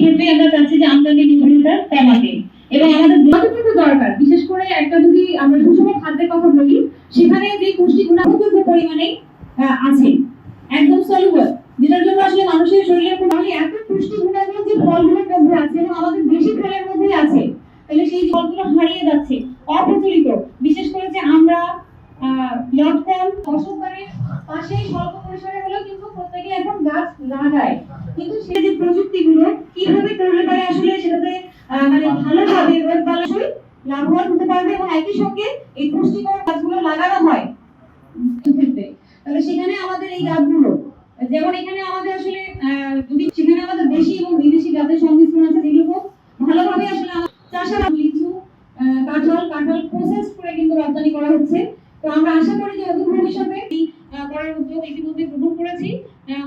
ক্ষেত্রে আমরা চাচ্ছি যে আমদানি নির্ভরতা কমাতে এবং আমাদের যতটুকু দরকার, বিশেষ করে একটা যদি আমরা সুষম খাদ্যের কথা বলি, সেখানে যে পুষ্টিগুণ প্রচুর পরিমাণে আছে, একদম সলিউবল, যেটার জন্য আসলে মানুষের শরীরের কোনো এত পুষ্টিগুণের যে ফলগুলোর মধ্যে আছে এবং আমাদের দেশি ফলের মধ্যে আছে, তাহলে সেই ফলগুলো হারিয়ে যাচ্ছে, অপ্রচলিত। বিশেষ করে যে আমরা লটকন বসতবাড়ির পাশে স্বল্প পরিসরে হলেও কিন্তু প্রত্যেকে এখন গাছ লাগায়, কিন্তু সেই যে প্রযুক্তিগুলো কিভাবে করলে পারে আসলে সেটাতে মানে ভালোভাবে রোগ বালাই লাভবান হতে পারবে এবং একই সঙ্গে এই পুষ্টিকর গাছগুলো লাগানো হয় ক্ষেত্রে, তাহলে সেখানে আমাদের এই গাছগুলো যেমন এখানে আমাদের আসলে যদি সেখানে আমাদের দেশি এবং বিদেশি গাছের সংমিশ্রণ আছে, যেগুলো ভালোভাবে আসলে চাষাবাদ, লিচু, কাঁঠাল প্রসেস করে কিন্তু রপ্তানি করা হচ্ছে। তো আমরা আশা করি যে অদূর ভবিষ্যতে করার উদ্যোগ ইতিমধ্যে গ্রহণ করেছি,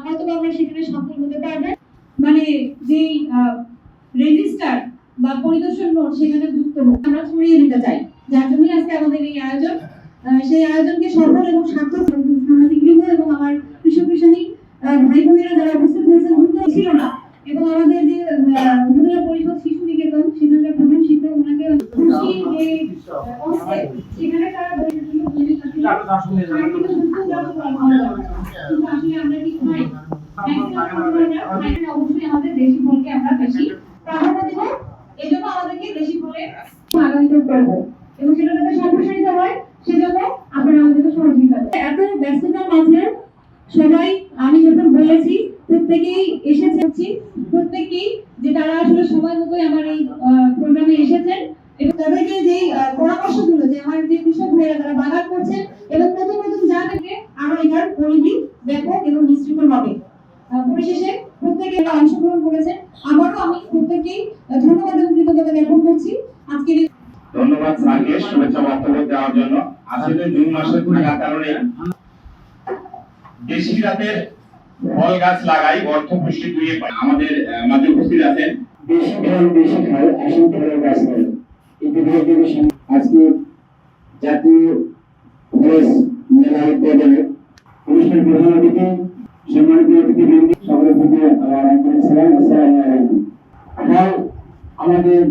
হয়তো আমরা সেখানে সফল হতে পারবে। মানে যে রেজিস্টার বা পরিদর্শন নোট সেখানে যুক্ত হোক, আমরা ছড়িয়ে দিতে চাই, যার জন্যই আজকে আমাদের এই আয়োজন। সেই আয়োজনকে সফল এবং সার্থক সামাজিক গৃহ এবং আমার কৃষক কৃষানী ভাই বোনেরা যারা উপস্থিত হয়েছেন ছিল না, এবং আমাদের যে উপজেলা পরিষদ শিশু নিকেতন সেখানকার প্রধান শিক্ষক ওনাকে খুশি যে সেখানে তারা আসলে আমরা কি খাই, অবশ্যই আমাদের দেশি ফলকে আমরা বেশি প্রাধান্য দেব, এই জন্য আমাদেরকে দেশি ফলে আগামী করবো এবং সেটা যাতে সম্প্রসারিত হয় সেজন্য আপনারা আমাদেরকে সহযোগিতা করবেন। এত ব্যস্ততার মাঝে সবাই, আমি যখন বলেছি প্রত্যেকেই এসেছি, প্রত্যেকেই যে তারা আসলে সময় মতোই আমার এই প্রোগ্রামে এসেছেন এবং তাদেরকে যে পরামর্শগুলো যে আমার যে কৃষক ভাইরা তারা বাগান করছেন এবং নতুন নতুন জায়গাকে আরো এটার পরিধি ব্যাপক এবং বিস্তৃত হবে। পরিশেষে প্রত্যেকে অংশগ্রহণ করেছেন, আবারও আমি প্রত্যেকেই ধন্যবাদ এবং কৃতজ্ঞতা জ্ঞাপন করছি। আজকের ধন্যবাদ স্যারকে শুভেচ্ছা বক্তব্য দেওয়ার জন্য। আসলে জুন মাসে থাকার কারণে দেশি জাতের ফল গাছ লাগাই অর্থ পুষ্টি দুইয়ে পাই। আমাদের মাঝে উপস্থিত আছেন দেশি ফল বেশি খায়, আসল ফলের গাছ লাগাই। আজকে জাতীয় ফরেস্ট মেলা উদ্বোধনে অনুষ্ঠানের প্রধান অতিথি সম্মানিত অতিথিবৃন্দ সকলের প্রতি আমার আন্তরিক সালাম। আসসালামু আলাইকুম। ফল আমাদের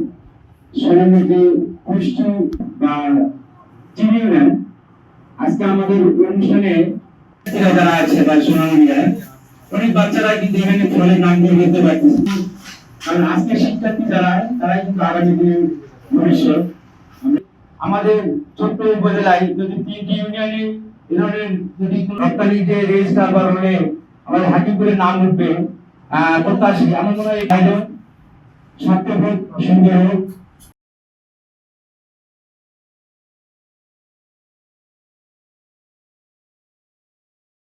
শরীরের যে পুষ্টি বা চিনিয়ে নেন, আজকে আমাদের অনুষ্ঠানে যারা আছে বা সোনামণিরা অনেক বাচ্চারা কিন্তু এখানে ফলের নাম দিয়ে বলতে পারতেছে, কারণ আজকে শিক্ষার্থী যারা তারাই কিন্তু আগামী দিনের ভবিষ্যৎ। আমাদের ছোট্ট উপজেলায় যদি 3টি ইউনিয়নে এ ধরনের যদি রপ্তানি যে রেজিস্টার বা হলে আমাদের হাকিমপুরের নাম উঠবে প্রত্যাশী। আমার মনে হয় সুন্দর হোক।